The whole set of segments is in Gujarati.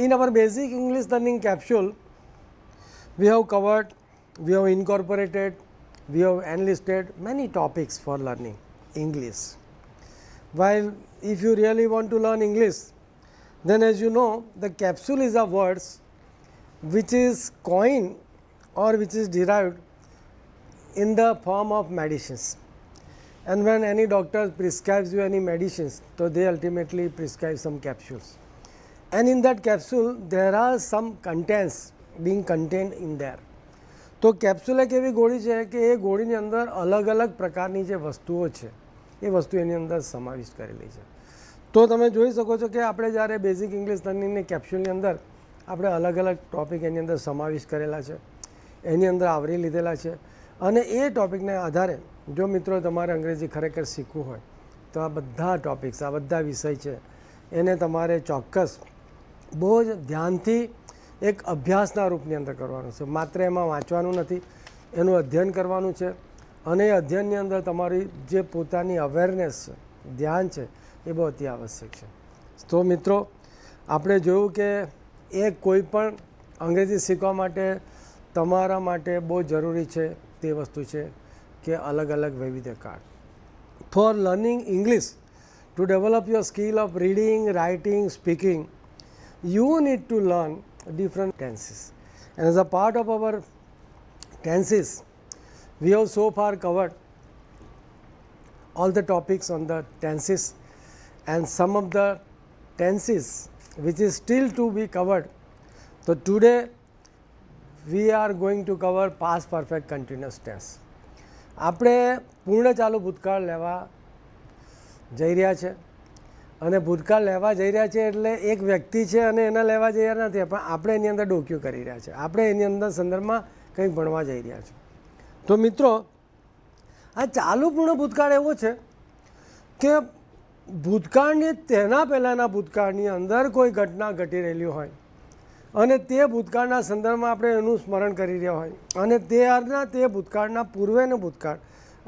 in our basic English learning capsule, we have covered, we have incorporated, we have enlisted many topics for learning English. While if you really want to learn English, then as you know, the capsule is a words which is coined or which is derived in the form of medicines. And when any doctor prescribes you any medicines, so they ultimately prescribe some capsules. And in that capsule, there are some contents being contained in there. તો કેપ્સ્યુલ એક એવી ગોળી છે કે એ ગોળીની અંદર અલગ અલગ પ્રકારની જે વસ્તુઓ છે એ વસ્તુ એની અંદર સમાવિષ્ટ કરેલી છે. તો તમે જોઈ શકો છો કે આપણે જ્યારે બેઝિક ઇંગ્લિશ લર્નિંગની કેપ્સ્યુલની અંદર આપણે અલગ અલગ ટૉપિક એની અંદર સમાવિષ્ટ કરેલા છે, એની અંદર આવરી લીધેલા છે. અને એ ટૉપિકને આધારે જો મિત્રો તમારે અંગ્રેજી ખરેખર શીખવું હોય તો આ બધા ટૉપિક્સ, આ બધા વિષય છે એને તમારે ચોક્કસ બહુ જ ધ્યાનથી એક અભ્યાસના રૂપની અંદર કરવાનું છે. માત્ર એમાં વાંચવાનું નથી, એનું અધ્યયન કરવાનું છે. અને એ અધ્યયનની અંદર તમારી જે પોતાની અવેરનેસ છે, ધ્યાન છે, એ બહુ અતિ આવશ્યક છે. તો મિત્રો આપણે જોયું કે એ કોઈ પણ અંગ્રેજી શીખવા માટે તમારા માટે બહુ જરૂરી છે તે વસ્તુ છે કે અલગ અલગ વૈવિધ્યકાળ. For learning English to develop your skill of reading, writing, speaking, you need to learn different tenses, and as a part of our tenses we have so far covered all the topics on the tenses, and some of the tenses which is still to be covered. So today we are going to cover past perfect continuous tense. આપણે પૂર્ણ ચાલુ ભૂતકાળ લેવા જઈ રહ્યા છે અને ભૂતકાળ લેવા જઈ રહ્યા છે એટલે એક વ્યક્તિ છે અને એને લેવા જઈ રહ્યા નથી, પણ આપણે એની અંદર ડોક્યુ કરી રહ્યા છે, આપણે એની અંદર સંદર્ભમાં કંઈક ભણવા જઈ રહ્યા છે. તો મિત્રો આ ચાલુ પૂર્ણ ભૂતકાળ એવો છે કે ભૂતકાળની તેના પહેલાંના ભૂતકાળની અંદર કોઈ ઘટના ઘટી રહેલી હોય અને તે ભૂતકાળના સંદર્ભમાં આપણે એનું સ્મરણ કરી રહ્યા હોય અને ત્યારના તે ભૂતકાળના પૂર્વેનો ભૂતકાળ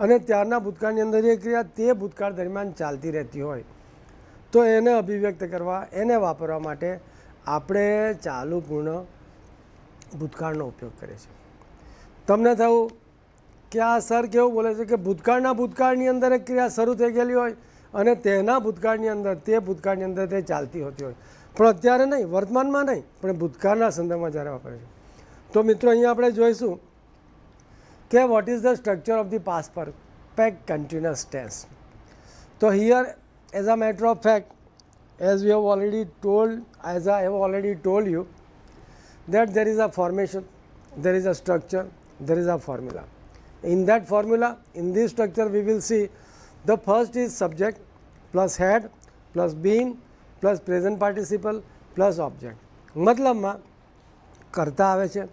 અને ત્યારના ભૂતકાળની અંદર એ ક્રિયા તે ભૂતકાળ દરમિયાન ચાલતી રહેતી હોય તો એને અભિવ્યક્ત કરવા, એને વાપરવા માટે આપણે ચાલુ પૂર્ણ ભૂતકાળનો ઉપયોગ કરીએ છીએ. તમને થયું કે આ સર કેવું બોલે છે કે ભૂતકાળની અંદર એક ક્રિયા શરૂ થઈ ગયેલી હોય અને તેના ભૂતકાળની અંદર તે ભૂતકાળની અંદર તે ચાલતી હોતી હોય, પણ અત્યારે નહીં, વર્તમાનમાં નહીં, પણ ભૂતકાળના સંદર્ભમાં જ્યારે વાપરે છે. તો મિત્રો અહીંયા આપણે જોઈશું કે what is the structure of the past perfect continuous tense. તો here as a matter of fact, as I have already told you that there is a formation, there is a structure, there is a formula. In that formula, in this structure we will see the first is subject plus head plus been plus present participle plus object. મતલબમાં કર્તા આવે છે,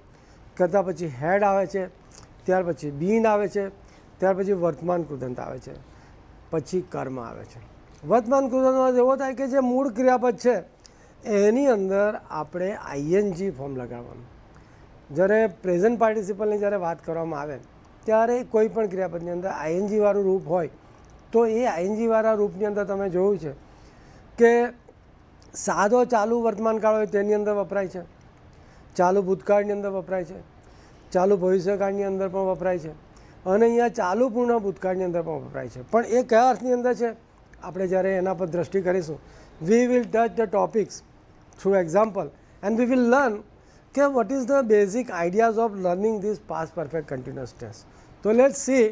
કર્તા પછી હેડ આવે છે, ત્યાર પછી બીન આવે છે, ત્યાર પછી વર્તમાન કૃદંત આવે છે, પછી કર્મ આવે છે. વર્તમાન કૃદંતમાં એવો થાય કે જે મૂળ ક્રિયાપદ છે એની અંદર આપણે આઈએનજી ફોર્મ લગાડવાનું. જ્યારે પ્રેઝન્ટ પાર્ટિસિપલની જ્યારે વાત કરવામાં આવે ત્યારે કોઈ પણ ક્રિયાપદની અંદર આઈએનજીવાળું રૂપ હોય તો એ આઈએનજીવાળા રૂપની અંદર તમે જોયું છે કે સાદો ચાલુ વર્તમાનકાળ હોય તેની અંદર વપરાય છે, ચાલુ ભૂતકાળની અંદર વપરાય છે, ચાલુ ભવિષ્યકાળની અંદર પણ વપરાય છે અને અહીંયા ચાલુ પૂર્ણ ભૂતકાળની અંદર પણ વપરાય છે. પણ એ કયા અર્થની અંદર છે આપણે જ્યારે એના પર દ્રષ્ટિ કરીશું, we will touch the topics through example and we will learn કે what is the basic ideas of learning this past perfect continuous tense. તો લેટ્સ સી.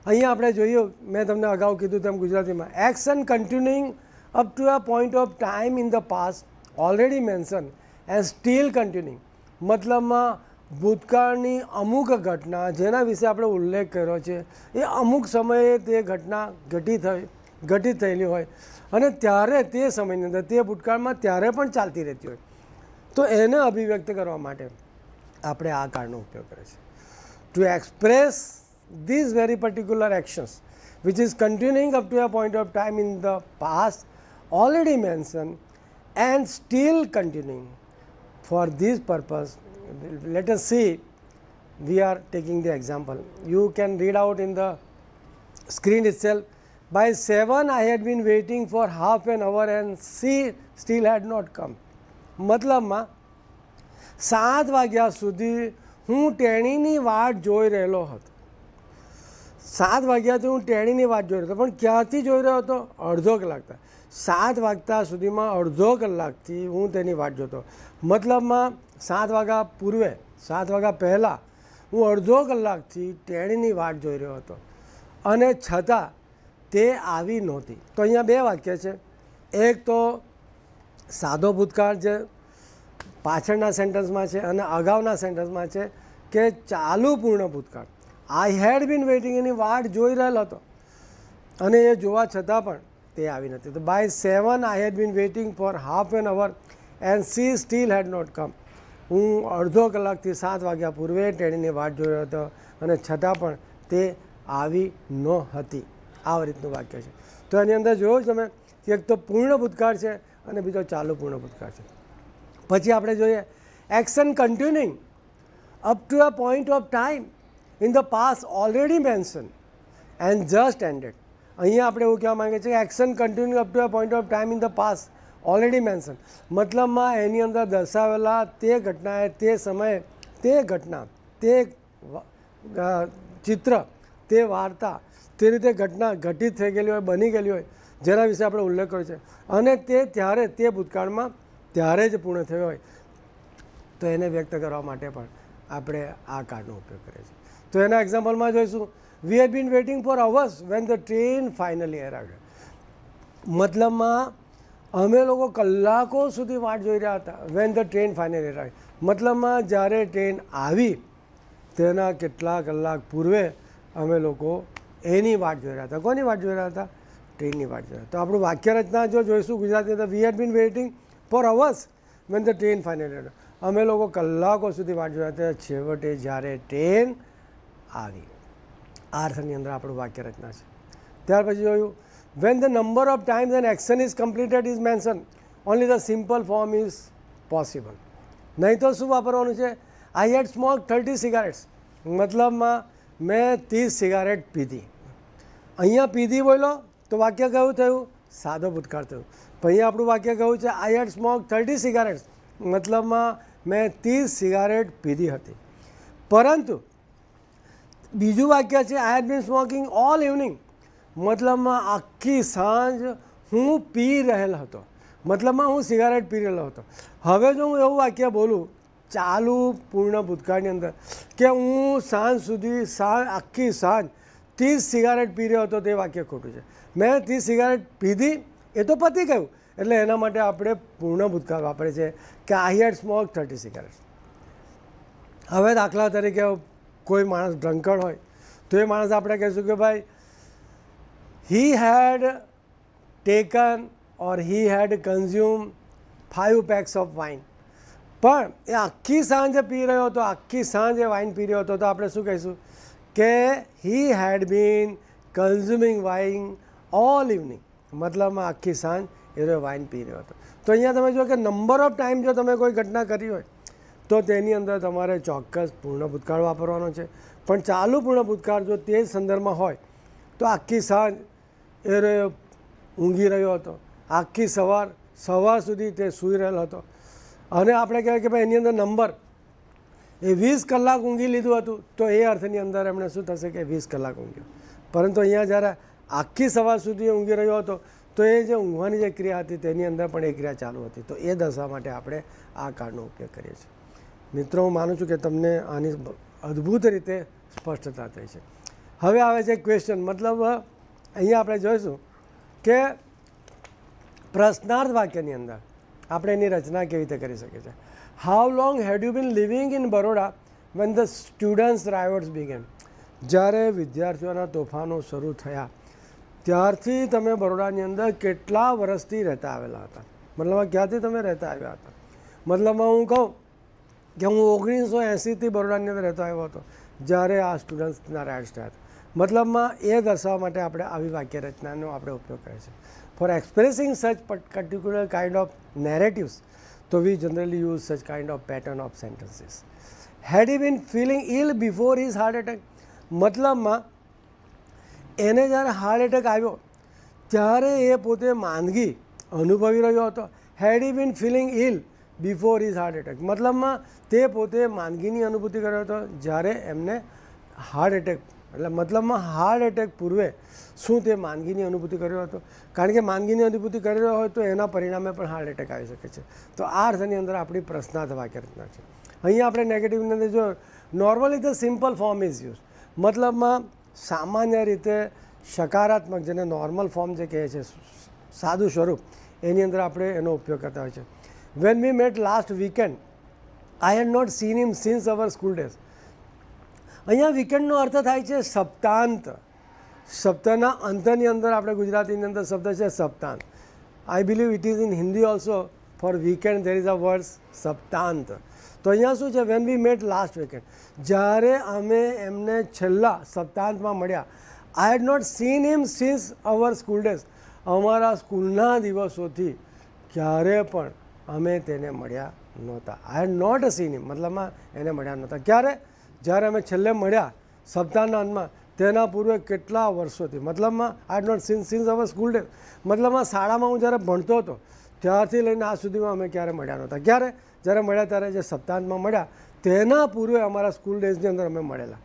અહીંયા આપણે જોઈએ, મેં તમને અગાઉ કીધું તેમ ગુજરાતીમાં action continuing up to a point of time in the past already mention and still continuing. મતલબમાં ભૂતકાળની અમુક ઘટના જેના વિશે આપણે ઉલ્લેખ કર્યો છે એ અમુક સમયે તે ઘટના ઘટિત થયેલી હોય અને ત્યારે તે સમયની અંદર તે ભૂતકાળમાં ત્યારે પણ ચાલતી રહેતી હોય તો એને અભિવ્યક્ત કરવા માટે આપણે આ કાળનો ઉપયોગ કરીએ છીએ. To express these very particular actions which is continuing up to a point of time in the past already mention and still continuing. For this purpose let us see, we are taking the example. You can read out in the screen itself. By 7 I had been waiting for half an hour and she still had not come. મતલબમાં 7 વાગ્યા સુધી હું તેણીની વાટ જોઈ રહેલો હતો. 7 વાગ્યાથી હું તેણીની વાટ જોઈ રહ્યો હતો, પણ ક્યાંથી જોઈ રહ્યો હતો? અડધો કલાકથી. 7 વાગતા સુધીમાં અડધો કલાકથી હું તેની વાટ જોતો. મતલબમાં 7 વાગ્યા પૂર્વે, 7 વાગ્યા પહેલાં હું અડધો કલાકથી તેણીની વાટ જોઈ રહ્યો હતો અને છતાં તે આવી નહોતી. તો અહીંયા 2 વાક્ય છે. એક તો સાદો ભૂતકાળ જે પાછળના સેન્ટેન્સમાં છે અને અગાઉના સેન્ટેન્સમાં છે કે ચાલુ પૂર્ણ ભૂતકાળ. આઈ હેડ બીન વેઇટિંગ, એની વાટ જોઈ રહેલો હતો અને એ જોવા છતાં પણ તે આવી નથી. તો by 7 I had been waiting for half an hour and she still had not come. હું અડધો કલાકથી 7 વાગ્યા પૂર્વે તેણીની વાટ જોઈ રહ્યો હતો અને છતાં પણ તે આવી ન હતી. આવા રીતનું વાક્ય છે. તો એની અંદર જોયું તમે કે એક તો પૂર્ણ ભૂતકાળ છે અને બીજો ચાલુ પૂર્ણ ભૂતકાળ છે. પછી આપણે જોઈએ action continuing up to a point of time in the past already mention and just ended. અહીંયા આપણે એવું કહેવા માંગીએ છીએ કે action continuing up to a point of time in the past already mention. મતલબમાં એની અંદર દર્શાવેલા તે ઘટનાએ, તે સમયે, તે ઘટના, તે ચિત્ર, તે વાર્તા, તે રીતે ઘટના ઘટિત થઈ ગયેલી હોય, બની ગયેલી હોય, જેના વિશે આપણે ઉલ્લેખ કર્યો છે અને તે ત્યારે તે ભૂતકાળમાં ત્યારે જ પૂર્ણ થયો હોય તો એને વ્યક્ત કરવા માટે પણ આપણે આ કાર્ડનો ઉપયોગ કરીએ છીએ. તો એના એક્ઝામ્પલમાં જોઈશું we had been waiting for hours when the train finally arrived. મતલબમાં અમે લોકો કલાકો સુધી વાટ જોઈ રહ્યા હતા. When the train finally arrived મતલબમાં જ્યારે ટ્રેન આવી તેના કેટલા કલાક પૂર્વે અમે લોકો એની વાટ જોઈ રહ્યા હતા. કોની વાટ જોઈ રહ્યા હતા? ટ્રેનની વાટ જોઈ રહ્યા. તો આપણું વાક્ય રચના જો જોઈશું ગુજરાતી તો we had been waiting for hours when the train finally arrived. અમે લોકો કલાકો સુધી વાટ જોઈ રહ્યા હતા, છેવટે જ્યારે ટ્રેન આવી. આ અર્થની અંદર આપણું વાક્ય રચના છે. ત્યાર પછી જોયું when the number of times an action is completed is mention only the simple form is possible. નહીં તો શું વાપરવાનું છે? I had smoke 30 cigarettes. મતલબમાં મેં 30 સિગારેટ પીધી. અહીંયા પીધી બોલો તો વાક્ય કયું થયું? સાદો ભૂતકાળ થયું. પણ અહીંયા આપણું વાક્ય કહ્યું છે આઈ હેડ સ્મોક 30 સિગારેટ્સ. મતલબમાં મેં 30 સિગારેટ પીધી હતી. પરંતુ બીજું વાક્ય છે I had been smoking all evening. મતલબમાં આખી સાંજ હું પી રહેલો હતો. મતલબમાં હું સિગારેટ પી રહેલો હતો. હવે જો હું એવું વાક્ય બોલું ચાલુ પૂર્ણ ભૂતકાળની અંદર કે હું સાંજ સુધી આખી સાંજ 30 સિગારેટ પી રહ્યો હતો, તે વાક્ય ખોટું છે. મેં 30 સિગારેટ પીધી એ તો પતી ગયું. એટલે એના માટે આપણે પૂર્ણ ભૂતકાળ વાપરે છે કે આઈ હેડ સ્મોક 30 સિગારેટ. હવે દાખલા તરીકે કોઈ માણસ ડ્રંકર્ડ હોય તો એ માણસ આપણે કહીશું કે ભાઈ he had taken or he had consume 5 packs of wine. પણ એ આખી સાંજે પી રહ્યો હતો, આખી સાંજે વાઇન પી રહ્યો હતો, તો આપણે શું કહીશું કે હી had bin consuming wine all evening. મતલબમાં આખી સાંજ એ વાઇન પી રહ્યો હતો. તો અહીંયા તમે જો કે નંબર ઓફ ટાઈમ જો તમે કોઈ ઘટના કરી હોય તો તેની અંદર તમારે ચોક્કસ પૂર્ણ ભૂતકાળ વાપરવાનો છે. પણ ચાલુ પૂર્ણ ભૂતકાળ જો તે જ સંદર્ભમાં હોય તો આખી સાંજ એ ઊંઘી રહ્યો હતો, આખી સવાર સુધી તે સૂઈ રહેલો હતો અને આપણે કહેવાય કે ભાઈ એની અંદર નંબર એ 20 કલાક ઊંઘી લીધું હતું તો એ અર્થની અંદર એમણે શું થશે કે 20 કલાક ઊંઘ્યો. પરંતુ અહીંયા જ્યારે આખી સવાર સુધી ઊંઘી રહ્યો હતો તો એ જે ઊંઘવાની જે ક્રિયા હતી તેની અંદર પણ એ ક્રિયા ચાલુ હતી. તો એ દર્શાવવા માટે આપણે આ કાર્ડનો ઉપયોગ કરીએ છીએ. મિત્રો, હું માનું છું કે તમને આની અદ્ભુત રીતે સ્પષ્ટતા થઈ છે. હવે આવે છે ક્વેશ્ચન. મતલબ અહીંયા આપણે જોઈશું કે પ્રશ્નાર્થ વાક્યની અંદર આપણે એની રચના કેવી રીતે કરી શકીએ છીએ. How long had you been living in Baroda when the students riots began. જ્યારે વિદ્યાર્થીઓના તોફાનો શરૂ થયા ત્યારથી તમે બરોડાની અંદર કેટલા વર્ષથી રહેતા આવેલા હતા? મતલબમાં ક્યાંથી તમે રહેતા આવ્યા હતા? મતલબમાં હું કહું કે હું 1980થી બરોડાની અંદર રહેતો આવ્યો હતો જ્યારે આ સ્ટુડન્ટ્સના રાઇટ્સ થયા હતા. મતલબમાં એ દર્શાવવા માટે આપણે આવી વાક્ય રચનાનો આપણે ઉપયોગ કરીએ છીએ. For expressing such particular kind of narratives તો we generally use such kind of pattern of sentences. Had he been feeling ill before his heart attack. મતલબમાં એને જ્યારે હાર્ટ એટેક આવ્યો ત્યારે એ પોતે માંદગી અનુભવી રહ્યો હતો. હેડ he been feeling ill before his heart attack, મતલબમાં તે પોતે માંદગીની અનુભૂતિ કર્યો હતો જ્યારે એમને હાર્ટ એટેક, એટલે મતલબમાં હાર્ટ એટેક પૂર્વે શું તે માંદગીની અનુભૂતિ કર્યો હતો, કારણ કે માંદગીની અનુભૂતિ કરી રહ્યો હોય તો એના પરિણામે પણ હાર્ટ એટેક આવી શકે છે. તો આ અર્થની અંદર આપણી પ્રશ્નાર્થ વાક્ય રચના છે. અહીંયા આપણે નેગેટિવની અંદર જો normally the simple form is use, મતલબમાં સામાન્ય રીતે સકારાત્મક, જેને નોર્મલ ફોર્મ જે કહે છે, સાદું સ્વરૂપ, એની અંદર આપણે એનો ઉપયોગ કરતા હોય છે. When we met last weekend I had not seen him since our school days. અહીંયા વીકેન્ડનો અર્થ થાય છે સપ્તાંત. સપ્તાહના અંતની અંદર આપણે ગુજરાતીની અંદર શબ્દ છે સપ્તાંત. I believe it is in Hindi also for weekend there is a word સપ્તાંત. તો અહીંયા શું છે, when we met last weekend, જ્યારે અમે એમને છેલ્લા સપ્તાંતમાં મળ્યા. I had not seen him since our school days, અમારા સ્કૂલના દિવસોથી ક્યારે પણ અમે તેને મળ્યા નહોતા. આઈ હેડ નોટ સીન હિમ મતલબમાં એને મળ્યા નહોતા. ક્યારે? જ્યારે અમે છેલ્લે મળ્યા સપ્તાહના અંતમાં, તેના પૂર્વે કેટલા વર્ષોથી, મતલબમાં I had not seen since our school days, મતલબમાં શાળામાં હું જ્યારે ભણતો હતો ત્યારથી લઈને આજ સુધીમાં અમે ક્યારે મળ્યા નહોતા. ક્યારે? જ્યારે મળ્યા ત્યારે જે સપ્તાહમાં મળ્યા તેના પૂર્વે અમારા સ્કૂલ ડેઝની અંદર અમે મળેલા,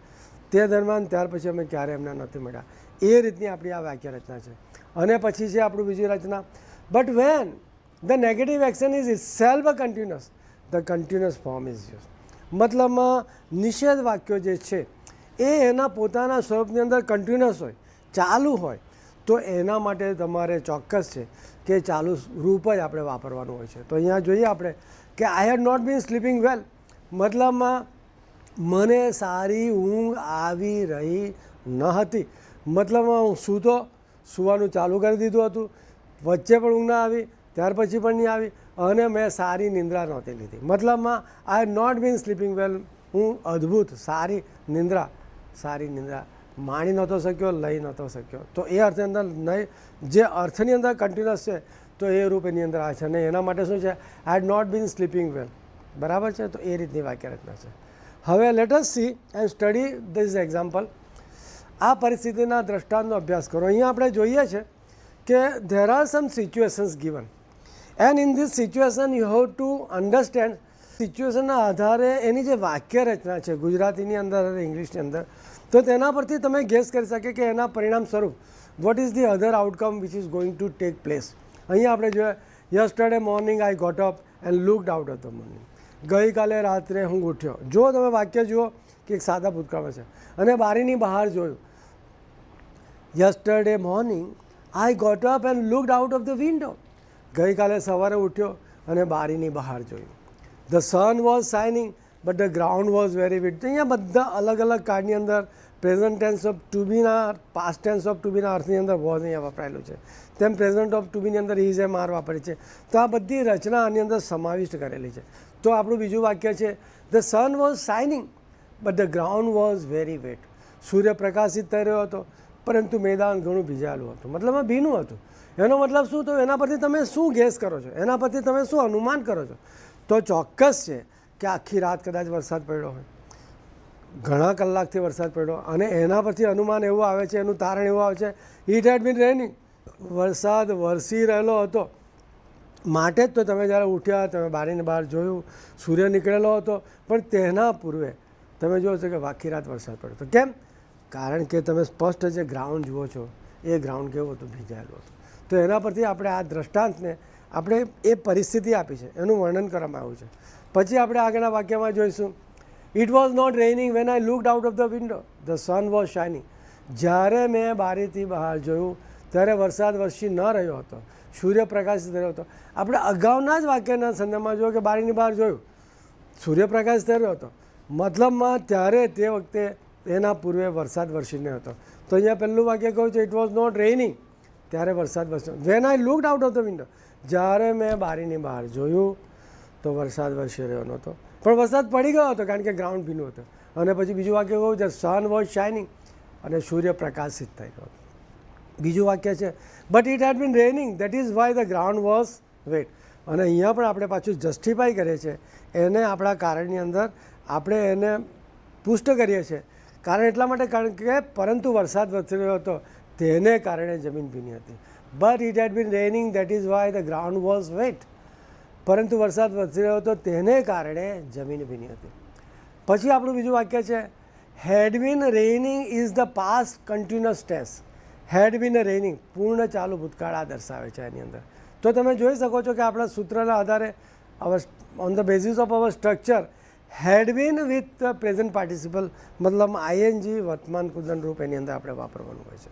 તે દરમિયાન ત્યાર પછી અમે ક્યારે એમને નથી મળ્યા. એ રીતની આપણી આ વાક્ય રચના છે. અને પછી છે આપણું બીજી રચના, but when the negative action is itself a continuous, the continuous form is use. મતલબમાં નિષેધ વાક્યો જે છે એ એના પોતાના સ્વરૂપની અંદર કન્ટિન્યુઅસ હોય, ચાલુ હોય, તો એના માટે તમારે ચોક્કસ છે કે ચાલુ રૂપ જ આપણે વાપરવાનું હોય છે. તો અહીંયા જોઈએ આપણે કે આઈ હેડ નોટ બીન સ્લીપિંગ વેલ, મતલબમાં મને સારી ઊંઘ આવી રહી ન હતી. મતલબમાં હું સૂતો, સૂવાનું ચાલુ કરી દીધું હતું, વચ્ચે પણ ઊંઘ ના આવી, ત્યાર પછી પણ નહીં આવી, અને મેં સારી નિંદ્રા નહોતી લીધી. મતલબમાં I had not bin sleeping વેલ, હું અદ્ભુત સારી નિંદ્રા માણી નહોતો શક્યો, લઈ નહોતો શક્યો. તો એ અર્થની અંદર નહીં, જે અર્થની અંદર કન્ટિન્યુઅસ છે તો એ રૂપ એની અંદર આવે છે. અને એના માટે શું છે, I had not bin sleeping વેલ, બરાબર છે. તો એ રીતની વાક્ય રચના છે. હવે let S C and study this example. આ પરિસ્થિતિના દ્રષ્ટાંતનો અભ્યાસ કરો. અહીંયા આપણે જોઈએ છે કે there are some situations given and in this situation you have to understand. સિચ્યુએશનના આધારે એની જે વાક્ય રચના છે ગુજરાતીની અંદર અને ઇંગ્લિશની અંદર, તો તેના પરથી તમે ગેસ કરી શકે કે એના પરિણામ સ્વરૂપ what is the other outcome which is going to take place. અહીંયા આપણે જોઈએ, yesterday morning I got up and looked out of the morning. ગઈકાલે રાત્રે હું ઉઠ્યો. જો તમે વાક્ય જુઓ કે એક સાદા ભૂતકાળમાં છે, અને બારીની બહાર જોયું. Yesterday morning I got up and looked out of the window. ગઈકાલે સવારે ઉઠ્યો અને બારીની બહાર જોયું. The sun was shining but the ground was very wet. અહીંયા બધા અલગ અલગ કાળની અંદર પ્રેઝન્ટ ટેન્સ ઓફ ટુ બીના, પાસ્ટ ટેન્સ ઓફ ટુ બીના અર્થની અંદર વોઝ અહીંયા વપરાયેલું છે, તેમ પ્રેઝન્ટ ઓફ ટુ બીની અંદર ઇઝ એમ આર વાપરી છે. તો આ બધી રચના આની અંદર સમાવિષ્ટ કરેલી છે. તો આપણું બીજું વાક્ય છે, the sun was shining but the ground was very wet. સૂર્ય પ્રકાશિત થઈ રહ્યો હતો પરંતુ મેદાન ઘણું ભીજાયેલું હતું, મતલબમાં ભીનું હતું. એનો મતલબ શું? તો એના પરથી તમે શું ગેસ કરો છો, એના પરથી તમે શું અનુમાન કરો છો? તો ચોક્કસ છે કે આખી રાત કદાચ વરસાદ પડ્યો હોય, ઘણા કલાકથી વરસાદ પડ્યો, અને એના પરથી અનુમાન એવું આવે છે, એનું તારણ એવું આવે છે, ઇટ હેડ બીન રેનિંગ, વરસાદ વરસી રહેલો હતો. માટે જ તો તમે જ્યારે ઉઠ્યા, તમે બારીની બહાર જોયું, સૂર્ય નીકળેલો હતો, પણ તેના પૂર્વે તમે જુઓ છો કે આખી રાત વરસાદ પડ્યો. તો કેમ? કારણ કે તમે સ્પષ્ટ જે ગ્રાઉન્ડ જુઓ છો એ ગ્રાઉન્ડ કેવું હતું? ભીંજાયેલું હતું. તો એના પરથી આપણે આ દ્રષ્ટાંતને આપણે એ પરિસ્થિતિ આપી છે એનું વર્ણન કરવામાં આવ્યું છે. પછી આપણે આગળના વાક્યમાં જોઈશું, it was not raining when I looked out of the window, the sun was shining. જ્યારે મેં બારીથી બહાર જોયું ત્યારે વરસાદ વરસી ન રહ્યો હતો, સૂર્ય પ્રકાશિત રહ્યો હતો. આપણે અગાઉના જ વાક્યના સંદર્ભમાં જોયું કે બારીની બહાર જોયું, સૂર્યપ્રકાશ થઈ રહ્યો હતો, મતલબમાં ત્યારે તે વખતે એના પૂર્વે વરસાદ વરસી ન હતો. તો અહીંયા પહેલું વાક્ય કહ્યું છે, ઇટ વોઝ નોટ રેઇનિંગ, ત્યારે વરસાદ વરસ્યો. Van I looked out of the window, જ્યારે મેં બારીની બહાર જોયું તો વરસાદ વરસી રહ્યો નહોતો, પણ વરસાદ પડી ગયો હતો કારણ કે ગ્રાઉન્ડ ભીનું હતું. અને પછી બીજું વાક્ય કહ્યું છે, સન વોઝ શાઇનિંગ, અને સૂર્ય પ્રકાશિત થઈ ગયો. બીજું વાક્ય છે, but it had been raining that is why the ground was wet. અને અહીંયા પણ આપણે પાછું જસ્ટિફાઈ કરીએ છીએ, એને આપણા કારણની અંદર આપણે એને પુષ્ટ કરીએ છીએ. કારણ એટલા માટે કારણ કે પરંતુ વરસાદ વરસી રહ્યો હતો તેને કારણે જમીન ભીની હતી. But it had been raining that is why the ground was wet. પરંતુ વરસાદ વરસી રહ્યો હતો તેને કારણે જમીન ભીની હતી. પછી આપણું બીજું વાક્ય છે had been raining is the past continuous tense. Had been raining પૂર્ણ ચાલુ ભૂતકાળ આ દર્શાવે છે એની અંદર. તો તમે જોઈ શકો છો કે આપણા સૂત્રના આધારે on the basis of our structure had been with present participle મતલબ આઈએનજી વર્તમાન કુદન રૂપ એની અંદર આપણે વાપરવાનું હોય છે.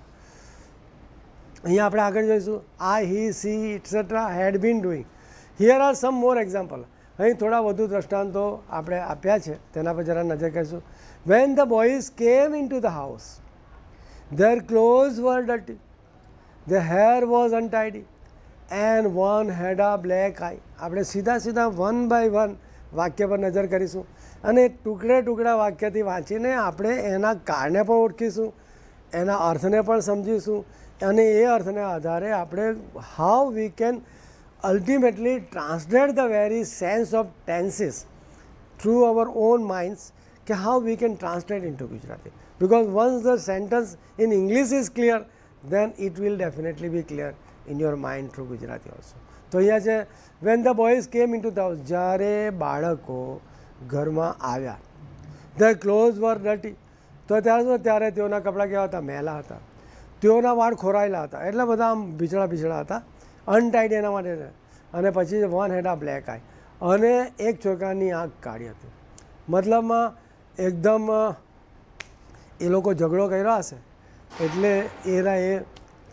અહીંયા આપણે આગળ જોઈશું I he she etcetera had been doing. Here are some more example. અહીં થોડા વધુ દ્રષ્ટાંતો આપણે આપ્યા છે તેના પર જરા નજર કરીશું. વેન ધ બોયઝ કેમ in to the house their clothes were dirty, their hair was untidy and one had a black eye. આપણે સીધા વન બાય વન વાક્ય પર નજર કરીશું અને ટુકડા વાક્યથી વાંચીને આપણે એના કારણે પણ ઓળખીશું, એના અર્થને પણ સમજીશું અને એ અર્થને આધારે આપણે how we can ultimately translate the very sense of tenses through our own minds કે how we can translate into Gujarati. Because once the sentence in English is clear, then it will definitely be clear in your mind through Gujarati also. તો અહીંયા છે when the boys came into the house, જ્યારે બાળકો ઘરમાં આવ્યા, their clothes were dirty. તો ત્યારે તેઓના કપડાં કેવા હતા? મેલા હતા. તેઓના વાળ ખોરાયેલા હતા, એટલા બધા આમ ભીછળા હતા, અનટાઈડ એના માટે. અને પછી વન હેડ આ બ્લેક આઈ, અને એક છોકરાની આંખ કાળી હતી. મતલબમાં એકદમ એ લોકો ઝઘડો કર્યો હશે એટલે એ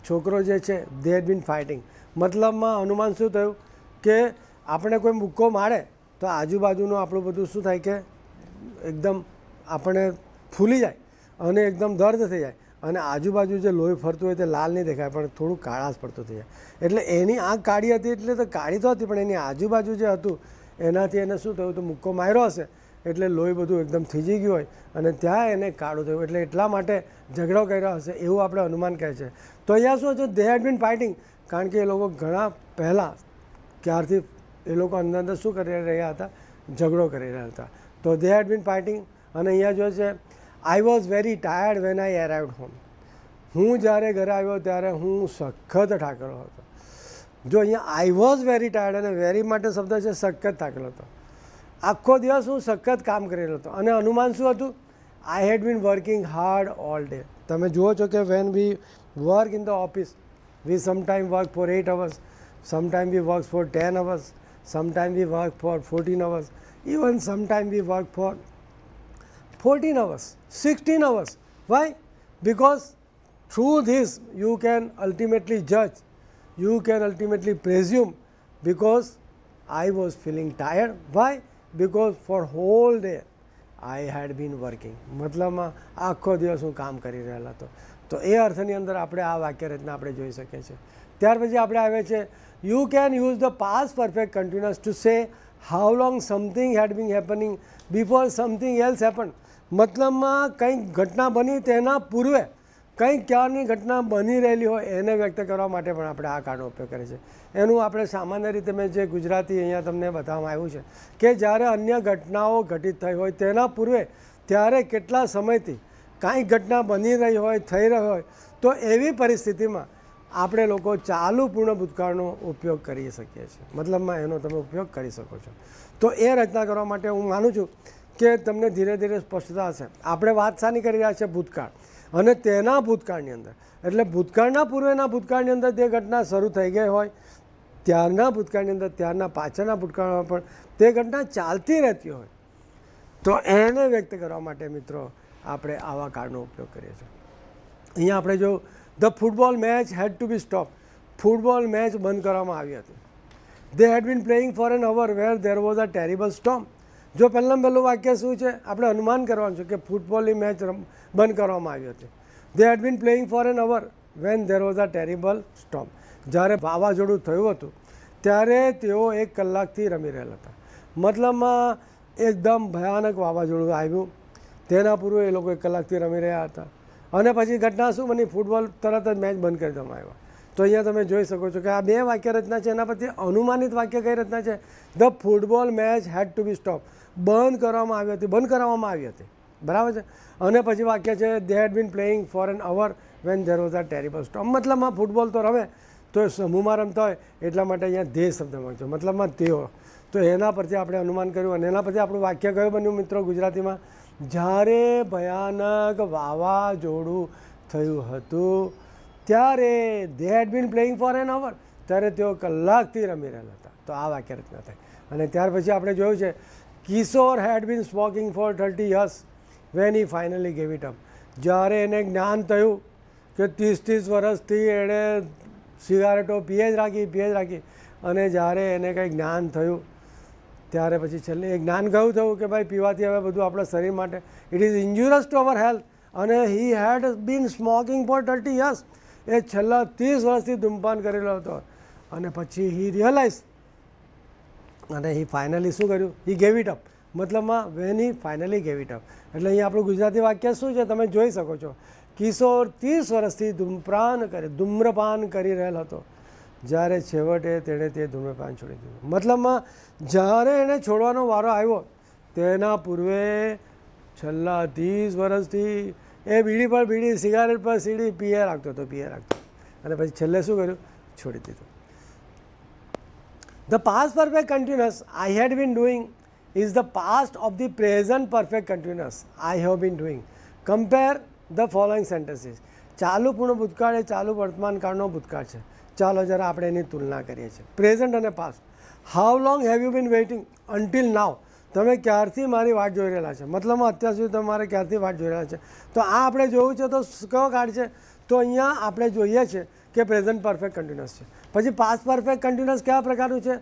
છોકરો જે છે દે હેડ બીન ફાઇટિંગ. મતલબમાં અનુમાન શું થયું કે આપણે કોઈ મુક્કો મારે તો આજુબાજુનું આપણું બધું શું થાય કે એકદમ આપણે ફૂલી જાય અને એકદમ દર્દ થઈ જાય અને આજુબાજુ જે લોહી ફરતું હોય તે લાલ નહીં દેખાય પણ થોડું કાળાશ પડતું થઈ જાય. એટલે એની આંખ કાળી હતી એટલે તો કાળી તો હતી પણ એની આજુબાજુ જે હતું એનાથી એને શું થયું તો મુક્કો માર્યો હશે એટલે લોહી બધું એકદમ થીજી ગયું હોય અને ત્યાં એને કાળું થયું એટલે એટલા માટે ઝઘડો કર્યો હશે એવું આપણે અનુમાન કહે છે. તો અહીંયા શું છે દે હેડ બીન ફાઇટિંગ, કારણ કે એ લોકો ઘણા પહેલાં ક્યારથી એ લોકો અંદર શું કરી રહ્યા હતા? ઝઘડો કરી રહ્યા હતા. તો દે હેડ બીન ફાઇટિંગ. અને અહીંયા જો છે I was very tired when I arrived home. હું જ્યારે ઘરે આવ્યો ત્યારે હું સખત થાકેલો હતો. જો અહીંયા આઈ વોઝ વેરી ટાયર્ડ અને વેરી માટે શબ્દ છે સખત થાકેલો હતો. આખો દિવસ હું સખત કામ કરેલો હતો અને અનુમાન શું હતું? I had been working hard all day. તમે જુઓ છો કે when we work in the office we sometime work for 8 hours, sometime we work for 10 hours, sometime we work for 14 hours, even sometime we work for 14 hours, 16 hours. Why? Because through this you can ultimately judge, you can ultimately presume because I was feeling tired. Why? Because for whole day I had been working. મતલબમાં આખો દિવસ હું કામ કરી રહેલો હતો. તો એ અર્થની અંદર આપણે આ વાક્ય રચના આપણે જોઈ શકીએ છીએ. ત્યાર પછી આપણે આવે છે you can use the past perfect continuous to say how long something had been happening before something else happen. મતલબમાં કંઈક ઘટના બની તેના પૂર્વે કંઈક ક્યારની ઘટના બની રહેલી હોય એને વ્યક્ત કરવા માટે પણ આપણે આ કાર્ડનો ઉપયોગ કરીએ છીએ. એનું આપણે સામાન્ય રીતે મેં જે ગુજરાતી અહીંયા તમને બતાવવામાં આવ્યું છે કે જ્યારે અન્ય ઘટનાઓ ઘટિત થઈ હોય તેના પૂર્વે ત્યારે કેટલા સમયથી કાંઈક ઘટના બની રહી હોય થઈ રહી હોય તો એવી પરિસ્થિતિમાં આપણે લોકો ચાલુ પૂર્ણ ભૂતકાળનો ઉપયોગ કરી શકીએ છીએ. મતલબમાં એનો તમે ઉપયોગ કરી શકો છો. તો એ રચના કરવા માટે હું માનું છું કે તમને ધીરે ધીરે સ્પષ્ટતા હશે. આપણે વાત શાની કરી રહ્યા છીએ? ભૂતકાળ. અને તેના ભૂતકાળની અંદર એટલે ભૂતકાળના પૂર્વેના ભૂતકાળની અંદર તે ઘટના શરૂ થઈ ગઈ હોય ત્યારના ભૂતકાળની અંદર ત્યારના પાછળના ભૂતકાળમાં પણ તે ઘટના ચાલતી રહેતી હોય તો એને વ્યક્ત કરવા માટે મિત્રો આપણે આવા કાર્ડનો ઉપયોગ કરીએ છીએ. અહીંયા આપણે જો the football match had to be stop. Football match બંધ કરવામાં આવી હતી. They had been playing for an hour where there was a terrible storm. જો પહેલું વાક્ય શું છે? આપણે અનુમાન કરવાનું છે કે ફૂટબોલની મેચ બંધ કરવામાં આવી હતી. They had been playing for an hour when there was a terrible storm. જ્યારે વાવાઝોડું થયું હતું ત્યારે તેઓ 1 કલાકથી રમી રહેલા હતા. મતલબમાં એકદમ ભયાનક વાવાઝોડું આવ્યું તેના પૂર્વે એ લોકો 1 કલાકથી રમી રહ્યા હતા અને પછી ઘટના શું બની? ફૂટબોલ તરત જ મેચ બંધ કરી દેવામાં આવ્યા. તો અહીંયા તમે જોઈ શકો છો કે આ 2 વાક્ય રચના છે. એના પરથી અનુમાનિત વાક્ય કઈ રચના છે? The football match had to be stop. બંધ કરવામાં આવી હતી. બરાબર છે. અને પછી વાક્ય છે they had been playing for an hour when there was a terrible storm. મતલબમાં ફૂટબોલ તો રમે તો સમૂહમાં રમતા હોય એટલા માટે અહીંયા ધે શબ્દ મળે છે. મતલબમાં તેઓ તો એના પરથી આપણે અનુમાન કર્યું અને એના પરથી આપણું વાક્ય કયું બન્યું મિત્રો ગુજરાતીમાં? જ્યારે ભયાનક વાવાઝોડું થયું હતું ત્યારે they had been playing for an hour, ત્યારે તેઓ કલાકથી રમી રહેલા હતા. તો આ વાક્ય રચના થઈ. અને ત્યાર પછી આપણે જોયું છે Kishore had been smoking for 30 years when he finally gave it up. જ્યારે એને જ્ઞાન થયું કે 30 વર્ષથી એણે સિગારેટો પીએ જ રાખી અને જ્યારે એને કંઈ જ્ઞાન થયું ત્યારે પછી છેલ્લે એ જ્ઞાન કયું થયું કે ભાઈ પીવાથી હવે બધું આપણા શરીર માટે it is injurious to our health. અને હી had been smoking for 30 years, એ છેલ્લા 30 વર્ષથી ધૂમપાન કરેલો હતો. અને પછી હી રિયલાઇઝ અને હી ફાઇનલી શું કર્યું? He gave it up. મતલબમાં when he finally gave it up. એટલે અહીંયા આપણું ગુજરાતી વાક્ય શું છે તમે જોઈ શકો છો. કિશોર 30 વર્ષથી ધૂમ્રપાન કરી રહેલ હતો, જ્યારે છેવટે તેણે તે ધૂમ્રપાન છોડી દીધું. મતલબમાં જ્યારે એણે છોડવાનો વારો આવ્યો તેના પૂર્વે છેલ્લા 30 વર્ષથી એ બીડી પર બીડી, સિગારેટ પર સીડી પીએ રાખતો હતો અને પછી છેલ્લે શું કર્યું? છોડી દીધું. The past perfect continuous I had been doing is the past of the present perfect continuous I have been doing. Compare the following sentences. ચાલુ પૂર્ણ ભૂતકાળ એ ચાલુ વર્તમાન કાળનો ભૂતકાળ છે. ચાલો જરા આપણે એની તુલના કરીએ છીએ. પ્રેઝન્ટ અને past. How long have you been waiting until now. તમે ક્યારથી મારી વાટ જોઈ રહેલા છે? મતલબમાં અત્યાર સુધી તમારે ક્યારથી વાટ જોઈ રહ્યા છે? તો આ આપણે જોયું છે. તો કયો કાળ છે? તો અહીંયા આપણે જોઈએ છે કે પ્રેઝન્ટ પરફેક્ટ કન્ટિન્યુઅસ છે. પછી પાસ્ટ પરફેક્ટ કન્ટિન્યુઅસ કયા પ્રકારનું છે?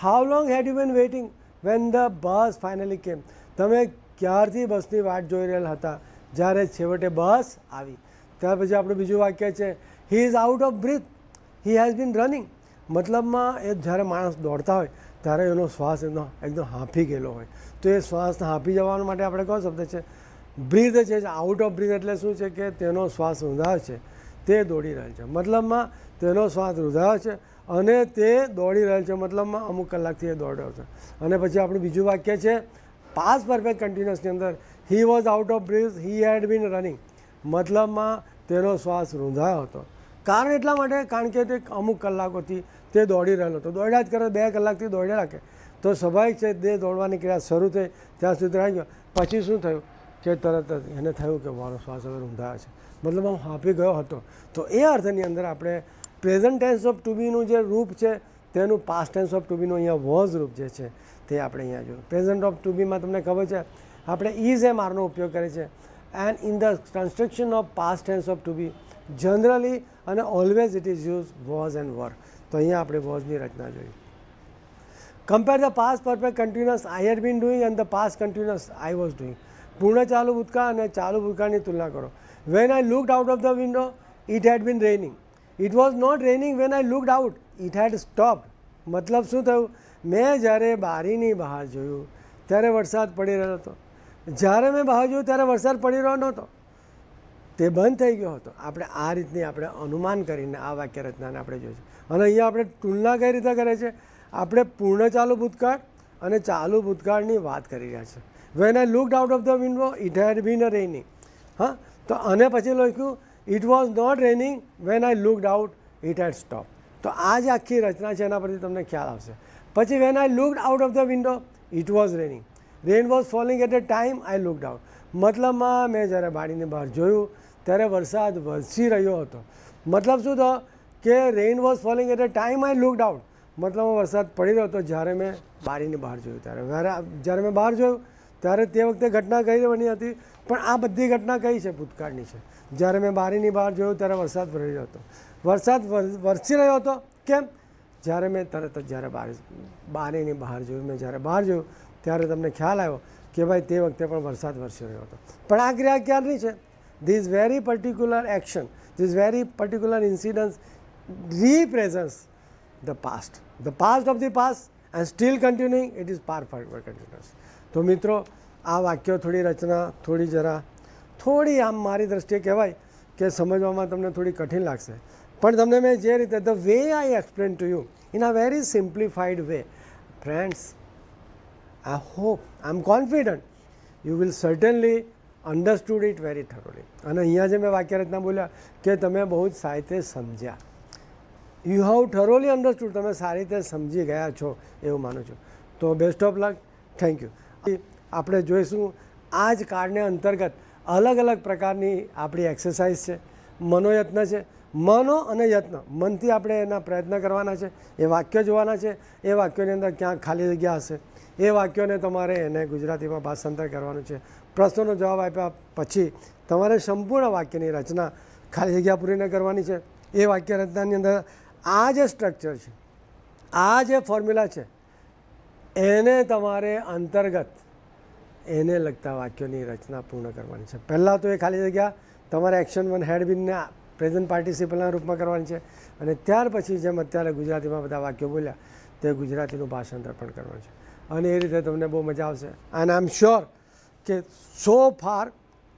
How long had you been waiting when the bus finally came. તમે ક્યારથી બસની વાટ જોઈ રહેલા હતા જ્યારે છેવટે બસ આવી. ત્યાર પછી આપણું બીજું વાક્ય છે he is out of breath, he has been running. મતલબમાં એ જ્યારે માણસ દોડતા હોય ત્યારે એનો શ્વાસ એકદમ હાંફી ગયેલો હોય, તો એ શ્વાસ હાંફી જવા માટે આપણે કયો શબ્દ છે? બ્રીથ છે. આઉટ ઓફ બ્રીથ એટલે શું છે કે તેનો શ્વાસ રૂંધાયો છે, તે દોડી રહેલ છે. મતલબમાં તેનો શ્વાસ રૂંધાયો છે અને તે દોડી રહેલ છે. મતલબમાં અમુક કલાકથી એ દોડ્યો છે. અને પછી આપણું બીજું વાક્ય છે પાસ્ટ પરફેક્ટ કન્ટિન્યુઅસની અંદર he was out of breath, he had been running. મતલબમાં તેનો શ્વાસ રૂંધાયો હતો. કારણ એટલા માટે કારણ કે તે અમુક કલાકોથી તે દોડી રહેલો હતો. દોડ્યા જ કરે, 2 કલાકથી દોડ્યા રાખે તો સ્વાભાવિક છે તે દોડવાની ક્રિયા શરૂ થઈ ત્યાં સુધી રહી ગયો. પછી શું થયું કે તરત જ એને થયું કે મારો શ્વાસ હવે રૂંધાયો છે, મતલબ હું હાંફી ગયો હતો. તો એ અર્થની અંદર આપણે પ્રેઝન્ટ ટેન્સ ઓફ ટુ બીનું જે રૂપ છે તેનું પાસ્ટ ટેન્સ ઓફ ટુ બીનું અહીંયા વોઝ રૂપ જે છે તે આપણે અહીંયા જોયું. પ્રેઝન્ટ ઓફ ટુ બીમાં તમને ખબર છે આપણે ઇઝ એમ આરનો ઉપયોગ કરીએ છીએ. And in the construction of past tense of to be generally અને always it is use was and were. તો અહીંયા આપણે વોઝની રચના જોઈ. Compare the past perfect continuous I had been doing and the past continuous I was doing. પૂર્ણ ચાલુ ભૂતકાળ અને ચાલુ ભૂતકાળની તુલના કરો. When I looked out of the window it had been raining. It was not raining when I looked out, it head stopped. મતલબ શું થયું? મેં જ્યારે બારીની બહાર જોયું ત્યારે વરસાદ પડી રહ્યો હતો. જ્યારે મેં બહાર જોયું ત્યારે વરસાદ પડી રહ્યો નહોતો, તે બંધ થઈ ગયો હતો. આપણે આ રીતની આપણે અનુમાન કરીને આ વાક્ય રચનાને આપણે જોઈશું. અને અહીંયા આપણે તુલના કઈ રીતે કરે છે? આપણે પૂર્ણ ચાલુ ભૂતકાળ અને ચાલુ ભૂતકાળની વાત કરી રહ્યા છીએ. When I looked out of the window it had been a raining. હા, તો અને પછી લખ્યું it was not raining when I looked out it had stop. તો આ જે આખી રચના છે એના પરથી તમને ખ્યાલ આવશે. પછી when I looked out of the window it was raining. Rain was falling at a time I looked out. મતલબમાં મેં જ્યારે બારીની બહાર જોયું ત્યારે વરસાદ વરસી રહ્યો હતો. મતલબ શું થયો કે rain was falling at a time I looked out. મતલબ વરસાદ પડી રહ્યો હતો જ્યારે મેં બારીની બહાર જોયું ત્યારે. જ્યારે મેં બહાર જોયું ત્યારે તે વખતે ઘટના કઈ બની હતી? પણ આ બધી ઘટના કઈ છે? ભૂતકાળની છે. જ્યારે મેં બારીની બહાર જોયું ત્યારે વરસાદ પડી રહ્યો હતો. વરસાદ વરસી રહ્યો હતો. કેમ? જ્યારે મેં તરત જ જ્યારે બારીની બહાર જોયું, મેં જ્યારે બહાર જોયું ત્યારે તમને ખ્યાલ આવ્યો કે ભાઈ તે વખતે પણ વરસાદ વરસી રહ્યો હતો. પણ આ ક્રિયા ક્યારની છે? This very particular action, this very particular incidence represents the past of the past and still continuing, it is perfect continuous. તો મિત્રો આ વાક્યો થોડી રચના થોડી આમ મારી દ્રષ્ટિએ કહેવાય કે સમજવામાં તમને થોડી કઠિન લાગશે, પણ તમને મેં જે રીતે the way I explain to you in a very simplified way, friends, I hope, I am confident you will certainly understood it very thoroughly. અને અહીંયા જે મેં વાક્ય રચના બોલ્યા કે તમે બહુ જ સારી રીતે સમજ્યા, યુ હેવ થરોલી અન્ડરસ્ટુડ, તમે સારી રીતે સમજી ગયા છો એવું માનું છું. તો best of luck, thank you. આપણે જોઈશું આ જ કાર્ડને અંતર્ગત અલગ અલગ પ્રકારની આપણી એક્સરસાઇઝ છે, મનોયત્ન છે. મનો અને યત્ન, મનથી આપણે એના પ્રયત્ન કરવાના છે, એ વાક્ય જોવાના છે, એ વાક્યોની અંદર ક્યાંક ખાલી જગ્યા હશે, એ વાક્યોને તમારે એને ગુજરાતીમાં ભાષાંતર કરવાનું છે. પ્રશ્નોનો જવાબ આપ્યા પછી તમારે સંપૂર્ણ વાક્યની રચના ખાલી જગ્યા પૂરીને કરવાની છે. એ વાક્ય રચનાની અંદર આ જે સ્ટ્રક્ચર છે, આ જે ફોર્મ્યુલા છે, એને તમારે અંતર્ગત એને લગતા વાક્યોની રચના પૂર્ણ કરવાની છે. પહેલાં તો એ ખાલી જગ્યા તમારે એક્શન 1 હેડ બીનને પ્રેઝન્ટ પાર્ટિસિપલના રૂપમાં કરવાની છે, અને ત્યાર પછી જેમ અત્યારે ગુજરાતીમાં બધા વાક્યો બોલ્યા તે ગુજરાતીનું ભાષાંતર પણ કરવાનું છે. અને એ રીતે તમને બહુ મજા આવશે. એન્ડ આઈ એમ શ્યોર કે so far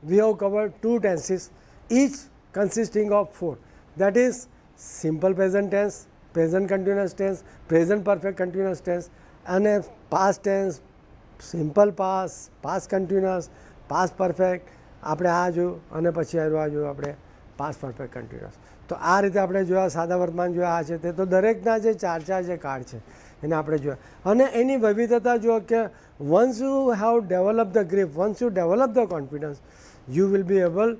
we have covered 2 tenses, each consisting of 4, that is simple present tense, present continuous tense, present perfect continuous tense, અને past tense, simple past, past continuous, past perfect. આપણે આ જોયું અને પછી આ જોયું આપણે પાસ્ટ પરફેક્ટ કન્ટિન્યુઅસ. તો આ રીતે આપણે જોયા, સાદા વર્તમાન જોયા. આ છે તે તો દરેકના જે ચાર જે કાર્ડ છે એને આપણે જોયા, અને એની વિવિધતા જુઓ કે once you have develop the grip, once you develop the confidence, you will be able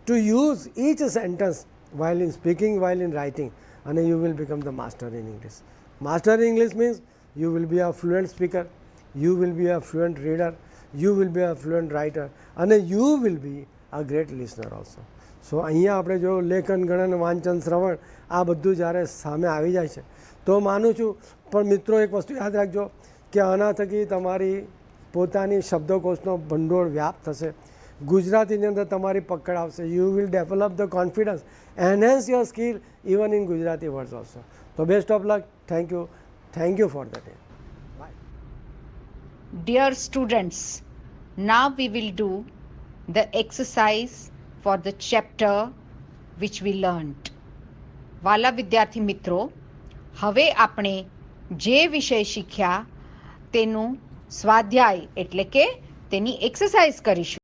to use each sentence while in speaking, while in writing, and you will become the master in English. Master in English means you will be a fluent speaker, you will be a fluent reader, you will be a fluent writer, and you will be a great listener also. સો અહીંયા આપણે જો લેખન, ગણન, વાંચન, શ્રવણ આ બધું જ્યારે સામે આવી જાય છે તો માનું છું. પણ મિત્રો એક વસ્તુ યાદ રાખજો કે આના થકી તમારી પોતાની શબ્દકોશનો ભંડોળ વ્યાપ થશે, ગુજરાતીની અંદર તમારી પકડ આવશે. You will develop the confidence, enhance your skill even in Gujarati words also. તો best of luck, thank you for the day. Bye. Dear students, now we will do the exercise for the chapter which we learnt. વાલા વિદ્યાર્થી મિત્રો, હવે આપણે જે વિષય શીખ્યા તેનું સ્વાધ્યાય એટલે કે તેની એક્સરસાઇઝ કરીશું.